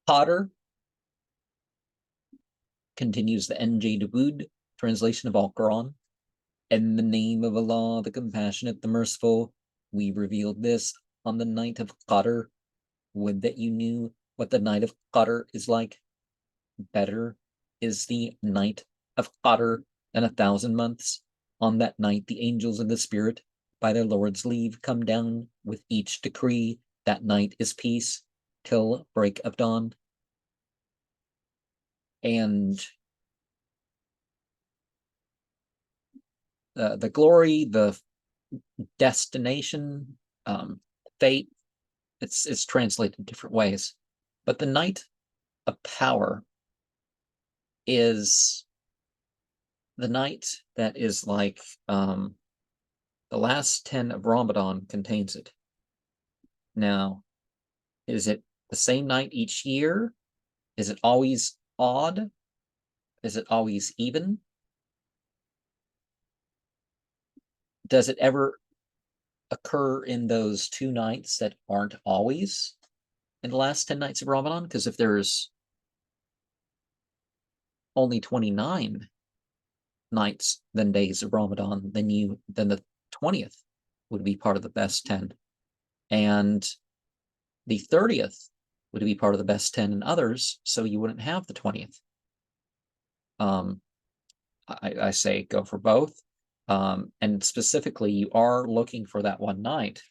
Qadr continues the NJ Dawood translation of Al-Quran. In the name of Allah, the Compassionate, the Merciful, we revealed this on the night of Qadr. Would that you knew what the night of Qadr is like. Better is the night of Qadr than 1,000 months. On that night, the angels of the Spirit, by their Lord's leave, come down with each decree. That night is peace till break of dawn. And the glory, the destination, fate, it's translated in different ways. But the night of power is the night that is like the last 10 of Ramadan contains it. Now, is it the same night each year? Is it always odd? Is it always even? Does it ever occur in those 2 nights that aren't always in the last 10 nights of Ramadan? Because if there's only 29 nights than days of Ramadan, then the 20th would be part of the best 10. And the 30th would be part of the best 10 and others, so you wouldn't have the 20th. I say go for both. And specifically, you are looking for that one night